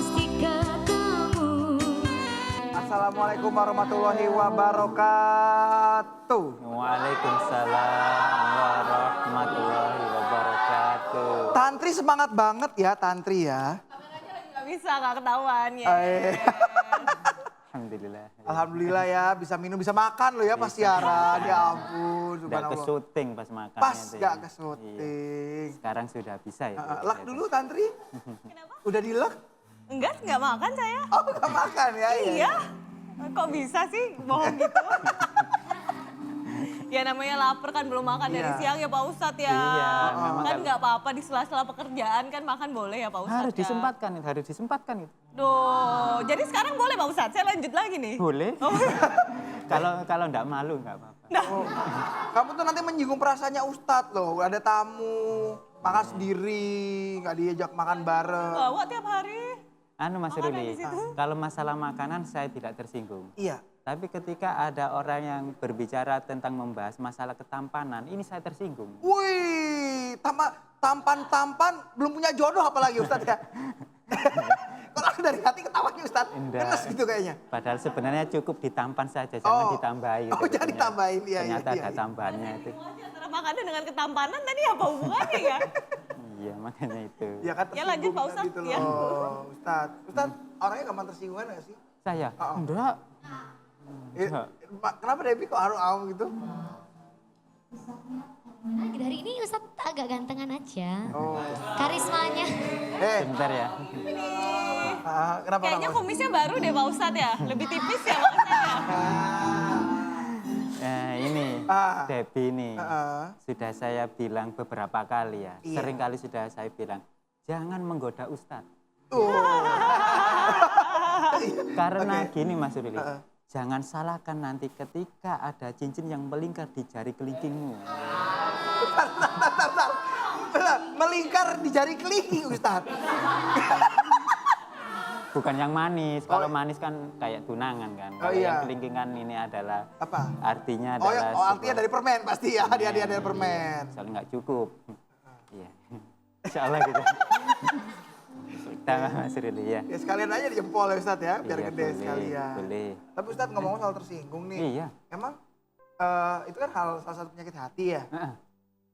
pasti ketemu. Assalamualaikum warahmatullahi wabarakatuh. Waalaikumsalam warahmatullahi wabarakatuh. Tantri semangat banget ya, Tantri ya. Gak bisa, gak ketahuan ya. Alhamdulillah. Alhamdulillah ya, bisa minum, bisa makan loh ya pas siaran. Ya ampun, Gak ke subhanallah. syuting pas makan. Pas itu gak ya. ke syuting. Iya. Sekarang sudah bisa ya. Lak dulu Tantri. Kenapa? Udah dilek? Enggak, nggak makan saya. Oh gak makan ya? Iya. Kok bisa sih bohong gitu? Ya namanya lapar kan belum makan dari Iya. siang ya Pak Ustadz ya. Iya, memang Kan kan- nggak apa-apa di sela-sela pekerjaan kan makan boleh ya Pak Ustadz. Harus ya? disempatkan itu. Duh, jadi sekarang boleh Pak Ustadz, saya lanjut lagi nih. Boleh. Oh. Kalau enggak malu enggak apa-apa. Oh, kamu tuh nanti menyinggung perasaannya Ustadz loh. Ada tamu, makan sendiri, gak diajak makan bareng. Bawa tiap hari. Mas Makanan Ruli, di situ. kalau masalah makanan saya tidak tersinggung. Iya. Tapi ketika ada orang yang berbicara tentang membahas masalah ketampanan, ini saya tersinggung. Wih, tampan-tampan belum punya jodoh apalagi Ustadz ya. Kalau dari hati ketawanya Ustadz, Indah. kenes gitu kayaknya. Padahal sebenarnya cukup ditampan saja, jangan Oh. ditambahi. Oh, jangan ditambahin, iya, Ternyata iya, ada iya. tambahannya itu. Antara makanan dengan ketampanan tadi apa hubungannya ya? Iya, makanya itu. Ya kan Ya, lanjut, tersinggung Pak Ustadz, gitu ya. loh. Ustadz orangnya gampang tersinggungan gak sih? Saya? Oh. Enggak. Eh, Kenapa Debbie kok harum gitu? Dari ini Ustadz agak gantengan aja. Oh. Karismanya. Sebentar ya. Kenapa? Kayaknya kenapa? kumisnya baru deh Pak Ustadz ya, lebih tipis ya Pak Ustadz ya. Ini, Ah. Debbie ini. Heeh. Sudah saya bilang beberapa kali ya. Iya. Sering kali sudah saya bilang, jangan menggoda Ustadz. Oh. Karena Oke. gini Mas Ruli, Heeh. jangan salahkan nanti ketika ada cincin yang melingkar di jari kelingkingmu. Bentar. Melingkar di jari kelingking Ustadz. Bukan yang manis, kalau Oh. manis kan kayak tunangan kan. Oh, Kalau iya. yang kelingking kan ini adalah Apa? artinya Oh, adalah artinya sebuah- dari permen pasti ya, hadiah-hadiah dari permen. Soalnya nggak cukup. Iya. Insya Allah gitu. Kita Mas Ruli ya. Ya sekalian aja di jempol ya Ustadz ya, biar Iya, gede boleh, sekalian. boleh. Tapi Ustadz ngomong soal tersinggung nih. Iya. Emang itu kan salah satu penyakit hati ya. Heeh.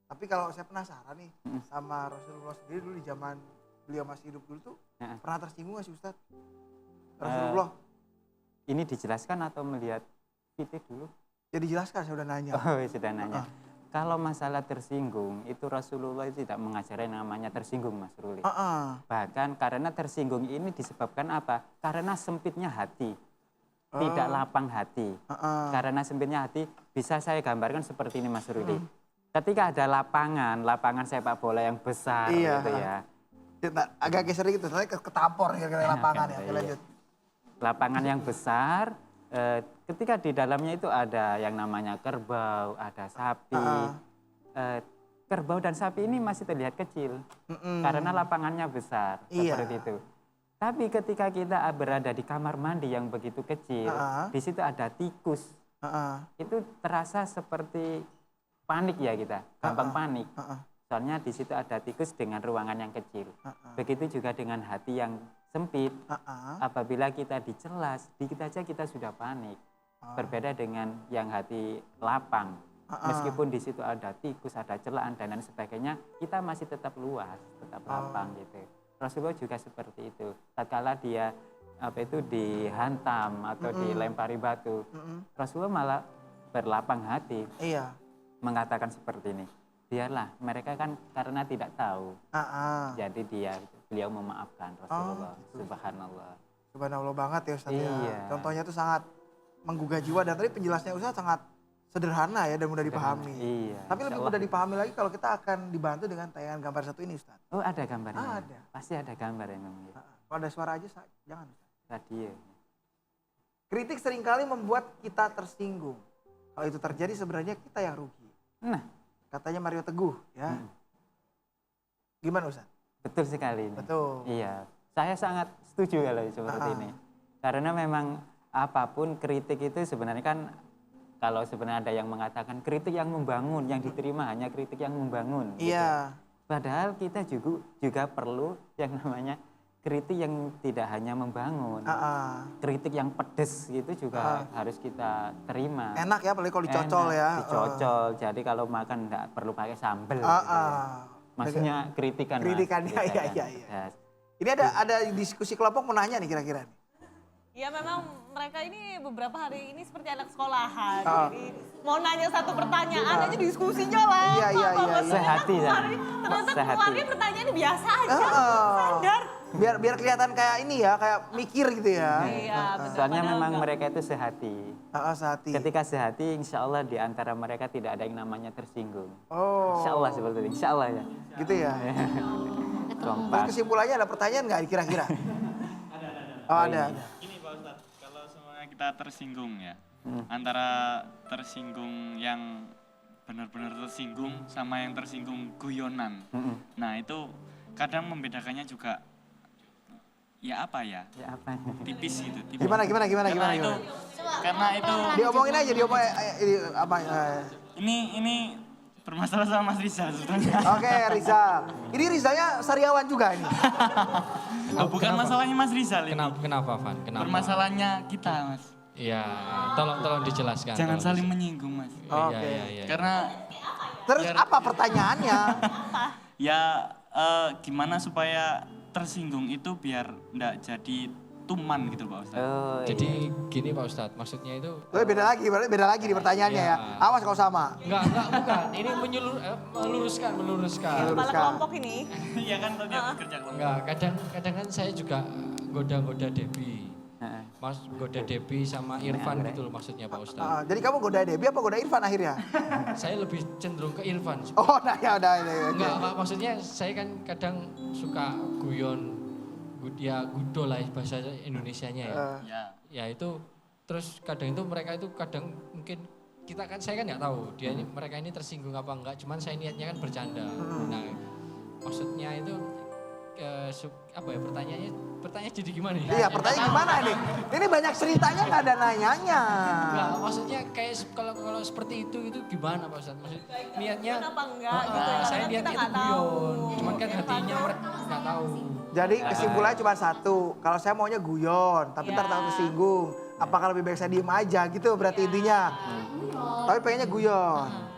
Tapi kalau saya penasaran nih sama Rasulullah sendiri dulu di zaman beliau masih hidup dulu tuh Heeh. pernah tersinggung gak sih Ustadz? Rasulullah. Ini dijelaskan atau melihat video dulu? Ya dijelaskan saya udah nanya. Oh, sudah nanya. Kalau masalah tersinggung, itu Rasulullah itu tidak mengajari namanya tersinggung, Mas Ruli. Heeh. Bahkan karena tersinggung ini disebabkan apa? Karena sempitnya hati, tidak lapang hati. Heeh. Karena sempitnya hati, bisa saya gambarkan seperti ini, Mas Ruli. Ketika ada lapangan sepak bola yang besar, Iya. gitu ya. Kita agak geser gitu, soalnya ketampor kira-kira lapangan ya. Oke, Iya. lanjut. Lapangan yang besar, ketika di dalamnya itu ada yang namanya kerbau, ada sapi. Kerbau dan sapi ini masih terlihat kecil, karena lapangannya besar, Iya. seperti itu. Tapi ketika kita berada di kamar mandi yang begitu kecil, di situ ada tikus. Heeh. Itu terasa seperti panik ya kita, gampang panik. Heeh. Soalnya di situ ada tikus dengan ruangan yang kecil. Begitu juga dengan hati yang sempit. Heeh. Apabila kita dicelas, dikit aja kita sudah panik. Berbeda dengan yang hati lapang. Meskipun di situ ada tikus, ada celaan dan lain sebagainya, kita masih tetap luas, tetap lapang gitu. Rasulullah juga seperti itu. Tatkala dia dihantam atau dilempari batu, Rasulullah malah berlapang hati Iya. mengatakan seperti ini. Biarlah, mereka kan karena tidak tahu. Heeh. Jadi beliau memaafkan Rasulullah. Subhanallah. Subhanallah banget ya Ustadz Iya. ya. Contohnya tuh sangat menggugah jiwa dan tadi penjelasannya Ustadz sangat sederhana ya dan mudah dipahami. Iya. Tapi lebih Insya mudah Allah. dipahami lagi kalau kita akan dibantu dengan tayangan gambar satu ini Ustadz. Oh, ada gambarnya? Ada. Pasti ada gambar ya memang. Ya. Kalau ada suara aja jangan Ustadz. Radio. Kritik seringkali membuat kita tersinggung. Kalau itu terjadi sebenarnya kita yang rugi. Nah, Katanya Mario Teguh ya. Gimana Ustadz? betul sekali ini. Betul. Iya. Saya sangat setuju kalau seperti ini. Karena memang apapun kritik itu sebenarnya kan kalau sebenarnya ada yang mengatakan kritik yang membangun, yang diterima hanya kritik yang membangun. gitu. Iya. Padahal kita juga perlu yang namanya kritik yang tidak hanya membangun, kritik yang pedes gitu juga harus kita terima. Enak ya, apalagi kalau dicocol Enak, ya. Dicocol, jadi kalau makan nggak perlu pakai sambel. Gitu ya. Maksudnya kritikan. Kritikan, Mas, iya. pedas. Ini ada diskusi kelompok mau nanya nih kira-kira. Ya memang mereka ini beberapa hari ini seperti anak sekolahan. Jadi mau nanya satu pertanyaan aja diskusinya lah. Iya. Sehati ya. Ternyata Sehati. keluarnya pertanyaannya biasa aja. Sadar. Biar kelihatan kayak ini ya, kayak mikir gitu ya. Iya, betul. Soalnya Padahal memang enggak. mereka itu sehati. Sehati. Ketika sehati, insya Allah di antara mereka tidak ada yang namanya tersinggung. Oh. Insya Allah seperti itu, insya Allah ya. Gitu ya. Terus Kompak. kesimpulannya ada pertanyaan nggak kira-kira? Oh ada. Gini Pak Ustadz, kalau semuanya kita tersinggung ya, antara tersinggung yang benar-benar tersinggung sama yang tersinggung guyonan. Nah itu kadang membedakannya juga ya apa ya, Ya apa? tipis gitu. Tipis. Gimana? Karena itu Diomongin aja, apa? ini bermasalah sama Mas Rizal sebetulnya. Oke, Rizal. Ini Rizalnya sariawan juga ini. Oh, bukan masalahnya Mas Rizal ini. Kenapa, Van? Kenapa? Permasalahannya kita, Mas. Iya, tolong dijelaskan. Jangan tolong saling menyinggung, Mas. Oke. Iya. Karena Terus apa pertanyaannya? ya gimana supaya tersinggung itu biar enggak jadi tuman gitu Pak Ustadz. Oh, Jadi gini Pak Ustadz, maksudnya itu Beda lagi di pertanyaannya ya. Iya. Awas kalau sama. enggak bukan. Ini meluruskan. Kepala kelompok ini. Iya kan kalau dia bekerja kelompok. Enggak, kadang kan saya juga goda-goda Debbie. Heeh. Mas goda Debbie sama Irfan gitu loh maksudnya Pak Ustadz. Jadi kamu goda Debbie apa goda Irfan akhirnya? Saya lebih cenderung ke Irfan. Oh, nah ya udah ini. Enggak, Pak, maksudnya saya kan kadang suka guyon, ya gudo lah bahasa Indonesianya ya. Ya. Ya itu terus kadang itu mereka itu kadang mungkin saya kan nggak tahu mereka ini tersinggung apa enggak, cuman saya niatnya kan bercanda. Nah maksudnya itu pertanyaannya jadi gimana ya? Iya, pertanyaan gimana ini? Ini banyak ceritanya nggak ada nanyanya. Enggak, maksudnya kayak kalau seperti itu gimana Pak Ustadz? Maksud niatnya Kenapa enggak gitu ya? saya Karena niatnya kita itu nggak tahu. guyon, cuman kan hatinya mereka nggak tahu. Jadi kesimpulannya cuma satu. Kalau saya maunya guyon, tapi ntar takut tersinggung. Apakah lebih baik saya diem aja gitu berarti intinya. Tapi pengennya guyon.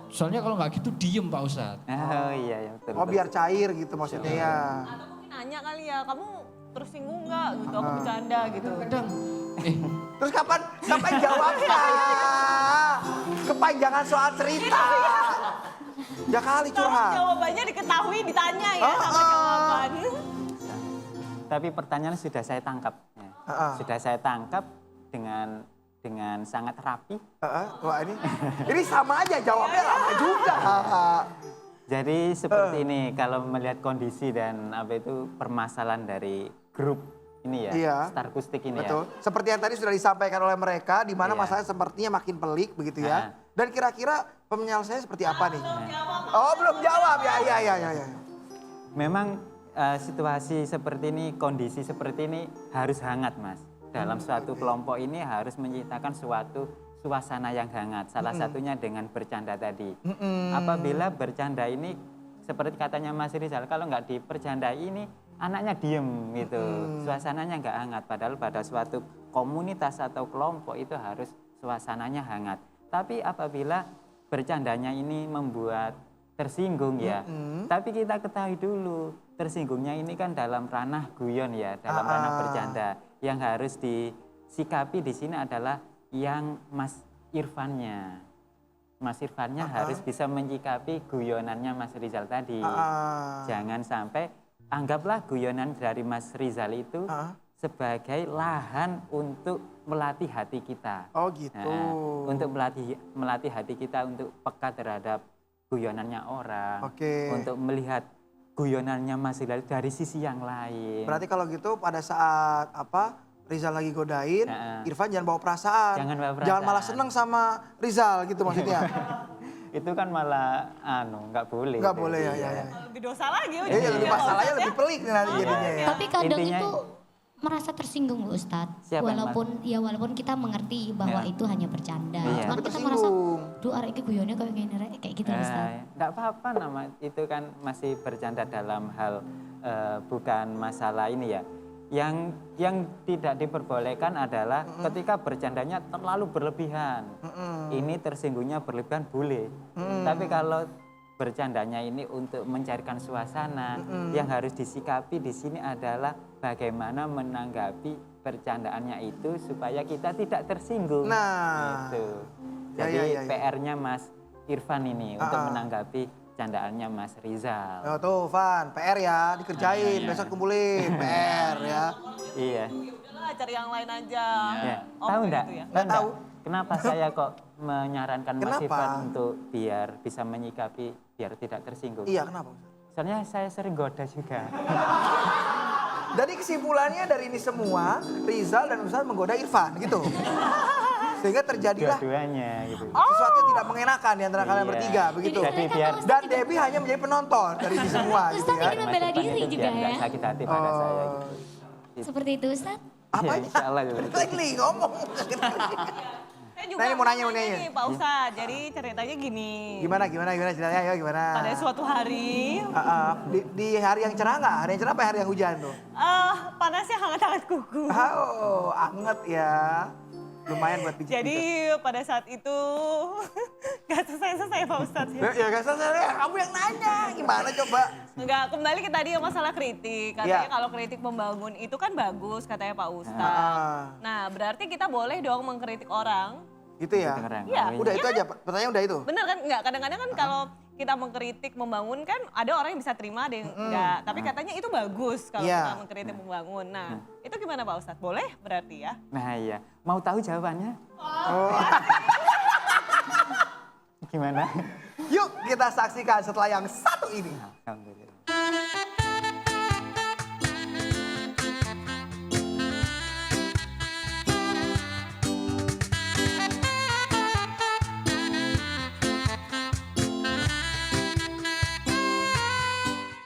Soalnya kalau nggak gitu diem Pak Ustadz. Oh iya ya betul. Oh biar cair gitu maksudnya ya. Atau mungkin nanya kali ya, kamu tersinggung nggak gitu, aku bercanda gitu. Kadang Terus kapan jawabnya? Kepanjangan soal cerita. Ya kali Kalau curhat. jawabannya diketahui ditanya ya sama jawaban. Tapi pertanyaan sudah saya tangkap. Ya. Sudah saya tangkap dengan sangat rapi. Wah ini sama aja jawabnya lama juga. Jadi seperti ini kalau melihat kondisi dan apa itu permasalahan dari grup ini ya, Iya. Star Kustik ini Betul. ya. Seperti yang tadi sudah disampaikan oleh mereka, di mana Iya. masalahnya sepertinya makin pelik begitu ya. Nah. Dan kira-kira penyelesaiannya seperti apa nih? Oh belum jawab ya. Memang situasi seperti ini, kondisi seperti ini harus hangat Mas. Dalam suatu kelompok ini harus menciptakan suatu suasana yang hangat. Salah satunya dengan bercanda tadi. Apabila bercanda ini seperti katanya Mas Rizal, kalau nggak dipercandai ini anaknya diem gitu. Suasananya nggak hangat. Padahal pada suatu komunitas atau kelompok itu harus suasananya hangat. Tapi apabila bercandanya ini membuat tersinggung ya. Tapi kita ketahui dulu, tersinggungnya ini kan dalam ranah guyon ya, dalam ranah bercanda. Yang harus disikapi di sini adalah yang Mas Irfannya. Mas Irfannya harus bisa menyikapi guyonannya Mas Rizal tadi. Jangan sampai anggaplah guyonan dari Mas Rizal itu sebagai lahan untuk melatih hati kita. Oh gitu. Nah, untuk melatih hati kita untuk peka terhadap guyonannya orang. Oke. Untuk melihat guyonannya Mas Rizal dari sisi yang lain. Berarti kalau gitu pada saat Rizal lagi godain, Irfan jangan bawa perasaan. Jangan bawa perasaan. Jangan malah seneng sama Rizal gitu maksudnya. Itu kan malah nggak boleh. Nggak boleh ya. Lebih dosa lagi. Iya lebih masalahnya lebih pelik nih nanti jadinya ya. Tapi kadang Intinya- itu merasa tersinggung Bu Ustadz. Siapa yang Walaupun kita mengerti bahwa Ya. itu hanya bercanda. Iya. Cuman Tapi kita merasa, tersinggung. duh arek iki guyonnya kayak gini kayak gitu Ustadz. Nggak apa-apa itu kan masih bercanda dalam hal bukan masalah ini ya. Yang tidak diperbolehkan adalah ketika bercandanya terlalu berlebihan. Ini tersinggungnya berlebihan boleh. Tapi kalau bercandanya ini untuk mencairkan suasana, yang harus disikapi di sini adalah bagaimana menanggapi bercandaannya itu supaya kita tidak tersinggung. Nah. Gitu. Ya, Jadi ya. PR-nya Mas Irfan ini untuk menanggapi candaannya Mas Rizal. Oh, tuh Van, PR ya, dikerjain, besok kumpulin, PR ya. Iya. Ya udahlah cari yang lain aja. Ya. Oh, Tahu begitu enggak? ya? Nggak tahu. Kenapa saya kok menyarankan Mas Kenapa? Irfan untuk biar bisa menyikapi, biar tidak tersinggung? Iya, kenapa? Soalnya saya sering goda juga. Jadi kesimpulannya dari ini semua, Rizal dan Ustadz menggoda Irfan gitu. Sehingga terjadilah Dua-duanya gitu. sesuatu yang tidak mengenakan di antara kalian Iya. bertiga begitu. Jadi biar Dan Debbie hanya menjadi penonton dari ini semua gitu Ustadz ya. ingin membela Mas Irfan diri itu juga biar nggak ya. sakit hati pada saya gitu. Seperti itu Ustadz. Apa Iya, insya Allah seperti itu. Lagi ngomong. Saya juga Nah, ini mau nanya. nih Pak Ustadz. Jadi ceritanya gini. Gimana ceritanya, ayo gimana? Pada suatu hari, Di hari yang cerah nggak? Hari yang cerah apa hari yang hujan tuh? panasnya hangat-hangat kuku. Oh, anget ya. Lumayan buat pijit. Jadi pada saat itu gak selesai Pak Ustadz ya. Ya gak selesai, ya, kamu yang nanya. Gimana coba? Enggak, kembali ke tadi masalah kritik. Katanya Iya. kalau kritik membangun itu kan bagus katanya Pak Ustadz. Ah, Nah berarti kita boleh dong mengkritik orang. gitu ya. Keren. Iya. Udah itu aja, pertanyaan udah itu. Bener kan? Enggak, kadang-kadang kan kalau kita mengkritik membangun kan ada orang yang bisa terima, ada yang enggak. Tapi katanya itu bagus kalau Iya. kita mengkritik membangun. Nah itu gimana Pak Ustadz? Boleh berarti ya? Nah iya, mau tahu jawabannya? Oh. Gimana? Yuk kita saksikan setelah yang satu ini. Alhamdulillah.